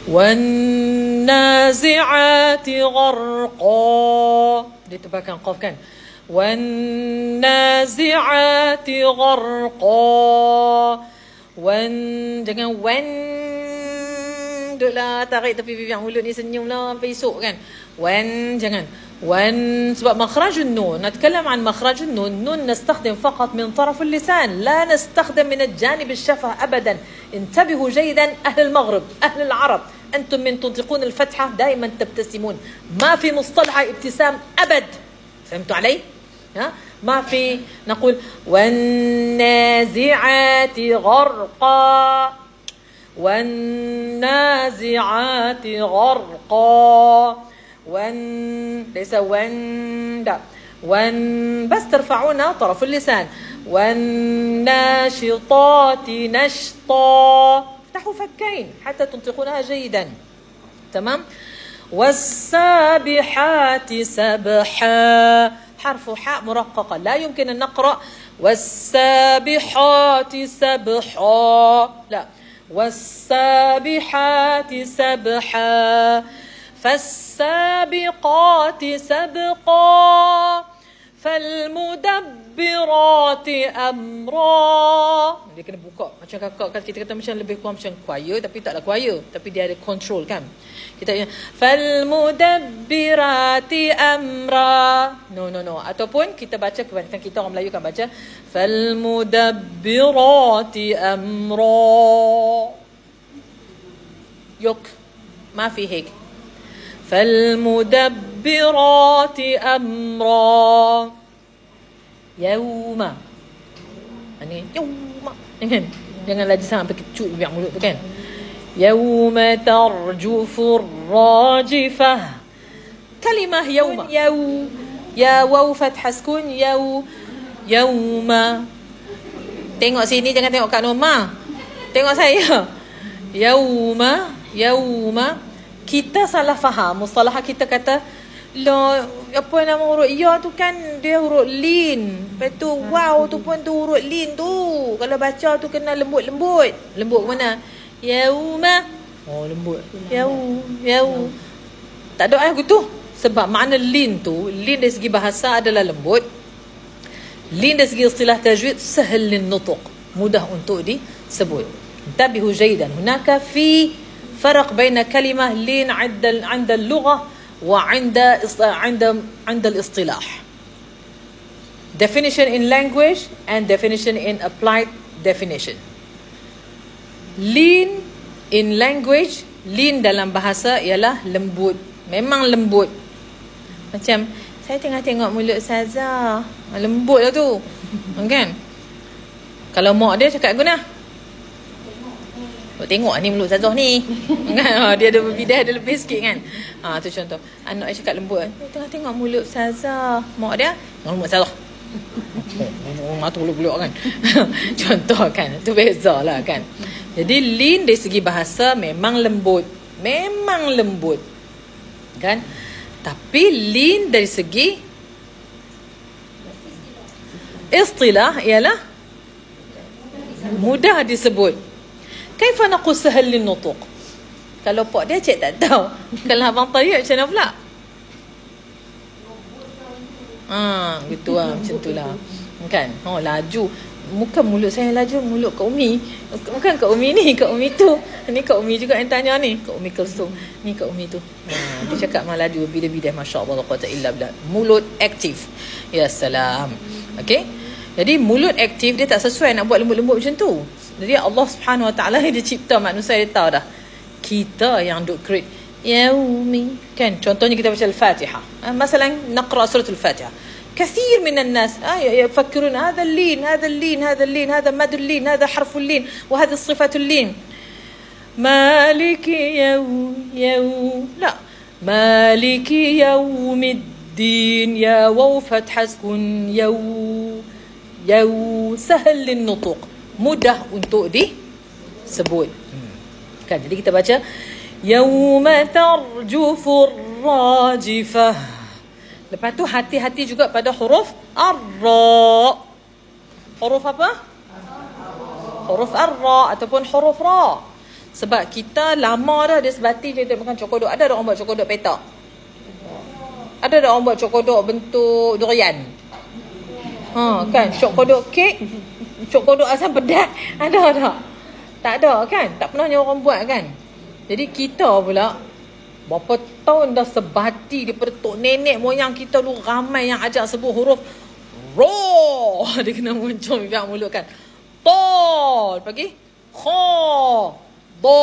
والنازعات غرقا. Dia tebalkan qaf kan. والنازعات غرقا. Jangan duduklah tarik tepi bibir mulut ni senyum lah sampai esok kan. jangan sebab مخرج النون نتكلم عن مخرج النون. نون نستخدم فقط من طرف اللسان، لا نستخدم من الجانب الشفة أبدا. انتبهوا جيدا أهل المغرب، أهل العرب، أنتم من تنطقون الفتحة دائما تبتسمون، ما في مصطلح ابتسام أبد. فهمتوا علي؟ ما في نقول والنازعات غرقا، والنازعات غرقا، ليس بس ترفعون طرف اللسان. والناشطات نشطا، افتحوا فكين حتى تنطقونها جيدا. تمام. والسابحات سبحا، حرف حاء مرققة، لا يمكن أن نقرأ والسابحات سبحا، لا، والسابحات سبحا. فالسابقات سبقا، فالمدبرات أمرا. Dia kena buka macam kakak kan, kita kata macam lebih kurang macam choir, tapi taklah choir, tapi dia ada control kan. Kita falmudabbirati amra. No. Ataupun kita baca, kebanyakan kita orang Melayu kan baca falmudabbirati amra. Yok, ma fi hik. فالمدبرات أمرا. يوم ini يوم jangan lagi sampai kecut bibir mulut tu kan. يوم ترجف الراجفة. كلمة يوم، يا واو فتح سكون يوم. Tengok sini, jangan tengok Kak Norma, tengok saya. يوم. Kita salah faham mustalah. Kita kata lo apa nama huruf ya tu kan dia huruf lin. Lepas tu wow tu pun tu huruf lin tu. Kalau baca tu kena lembut. Lembut mana? Yauma. Oh lembut. Yau. Tak ada ayat gitu. Sebab makna lin tu, lin dari segi bahasa adalah lembut. Lin dari segi istilah tajwid sahal lin nutuq, mudah untuk disebut. Tabihu jaydan. Hunaka fi فرق بين كلمة لين عند اللغة وعند الاصطلاح. Definition in language and definition in applied definition. Lean in language, lean dalam bahasa ialah lembut. Memang lembut. Macam saya tengah tengok mulut Saza, lembut lah tu. Kan? Kalau mak dia cakap guna, tengok ni mulut Zazah ni kan, dia ada berbidah, ada lebih sikit kan. Tu contoh anak saya cakap lembut, tengok mulut Zazah. Mak dia mulut Zazah mata buluk-buluk kan. Contoh kan, tu beza lah kan. Jadi lin dari segi bahasa memang lembut kan. Tapi lin dari segi istilah ialah mudah disebut. كيف نقول سهل للنطق؟ Kalau pak dia cik tak tahu. Kalau abang tahu macam mana pula? Gitu lah, macam tu lah. Kan? Laju. Bukan mulut saya laju, mulut Kak Umi. Bukan Kak Umi ni, Kak Umi tu. Ni Kak Umi juga yang tanya ni. Kak Umi Kulsum. Ni Kak Umi tu. Dia cakap malah laju, bidah-bidah, masya-Allah, la quwwata illa billah. Mulut aktif. Ya salam. Okey? Jadi mulut aktif dia tak sesuai nak buat lembut-lembut macam tu. Jadi Allah Subhanahu Wa Taala dia cipta manusia, dia tahu dah. Kita yang duk create yaumi kan. Contohnya kita baca Al-Fatihah. Masalan naqra surah Al-Fatihah. كثير من الناس يفكرون هذا اللين هذا مد اللين هذا حرف اللين وهذه صفة اللين. مالك لا مالك يوم الدين. يا واو فتح سكون سهل للنطق, mudah untuk disebut kan. Jadi kita baca yauma tarjufur rajifah. Lepas tu hati-hati juga pada huruf ar-ra. Huruf apa? Huruf ar-ra ataupun huruf ra. Sebab kita lama dah dia sebati je makan cokodok. Ada orang buat cokodok petak? Ada orang buat cokodok bentuk durian? Kan, cokodok kek, cokodok asam pedas. Ada tak? Tak ada kan? Tak pernah orang buat kan? Jadi kita pula berapa tahun dah sebati daripada tok nenek moyang kita dulu ramai yang ajak sebut huruf Ro. Dia kena muncul pihak mulut kan. To. Lagi. Kho. Do.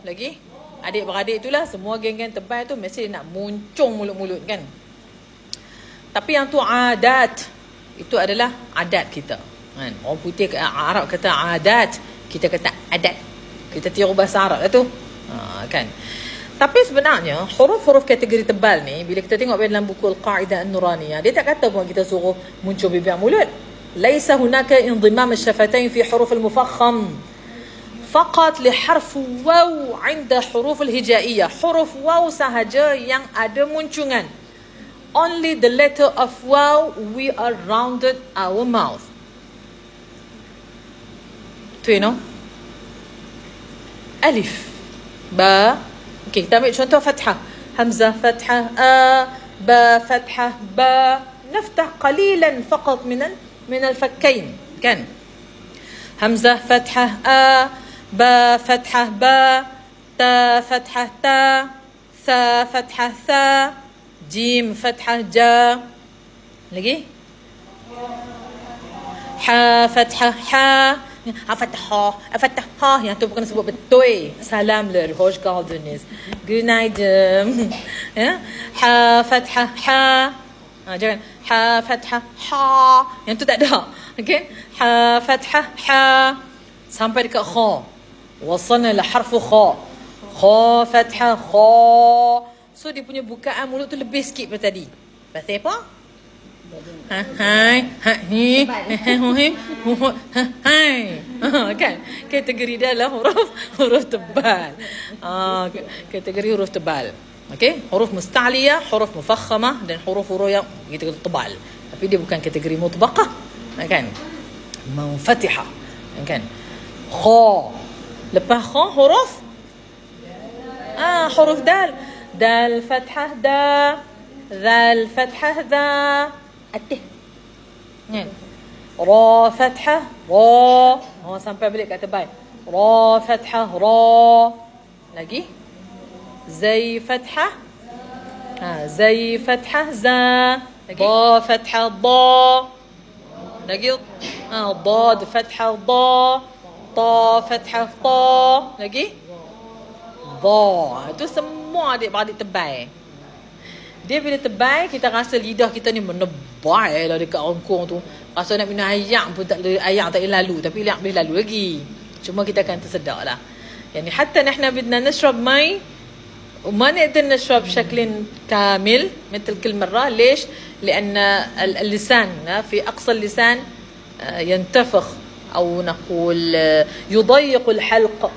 Lagi. Adik-beradik itulah semua geng-geng tebal tu mesti nak muncung mulut-mulut kan. Tapi yang tu adat. Itu adalah adat kita. Kan? Orang putih Arab kata adat. Kita kata adat. Kita tiru bahasa Arab lah tu. Kan. Tapi sebenarnya huruf-huruf kategori tebal ni bila kita tengok dalam buku Al-Qa'idah An-Nuraniyah, dia tak kata pun kita suruh muncul bibir mulut. Laisa hunaka indimam asy-syafatain fi huruf al-mufakham. Faqat li harf waw 'inda huruf al-hijaiyah. Huruf waw sahaja yang ada muncungan. Only the letter of waw we are rounded our mouth. Tu you know? Alif, ba. Okay, kita ambil contoh fathah. Hamzah fathah ba fathah ba. Naftah qalilan faqat min al-fakkain. Kan? Hamzah fathah ba fathah ba, ta fathah ta, tha fathah tha, jim fathah ja. Lagi? Ha fathah ha. Fatah yang tu bukan sebut betul. Salamlar, hoş geldiniz. Günaydın. Ya. Ha fathah ha. Jangan ha fathah ha. Yang tu tak ada. Okey? Ha fathah ha sampai dekat kha. Wasalna ila harfu kha. Kha fathah kha. So dia punya bukaan mulut tu lebih sikit daripada tadi. Pasal apa? Hai kan kategori dia adalah huruf tebal. Kategori huruf tebal. Okey, huruf musta'liyah, huruf mufakhamah dan huruf-huruf yang kita tebal. Tapi dia bukan kategori mutbaqah, kan? Munfatihah, kan? Kha. Lepas kha huruf huruf dal. Dal fathah da, zal fathah da. Atih. Kan? Ra fathah ra. Sampai balik kat tebal. Ra fathah ra. Lagi. Zai fathah. Zai fathah za. Lagi. Da fathah da. Lagi. Dad fathah da. Ta fathah ta. Lagi. Da. Itu semua adik-beradik tebal. Dia bila tebal, kita rasa lidah kita ni menebal lah dekat rongkong tu. Rasa nak minum air pun tak boleh, air tak boleh lalu. Tapi air boleh lalu lagi. Cuma kita akan tersedak lah. Yani hatta nahna bidna nashrab mai وما نقدر نشرب بشكل كامل مثل كل مرة. ليش؟ لأن اللسان في أقصى اللسان ينتفخ أو نقول يضيق الحلق.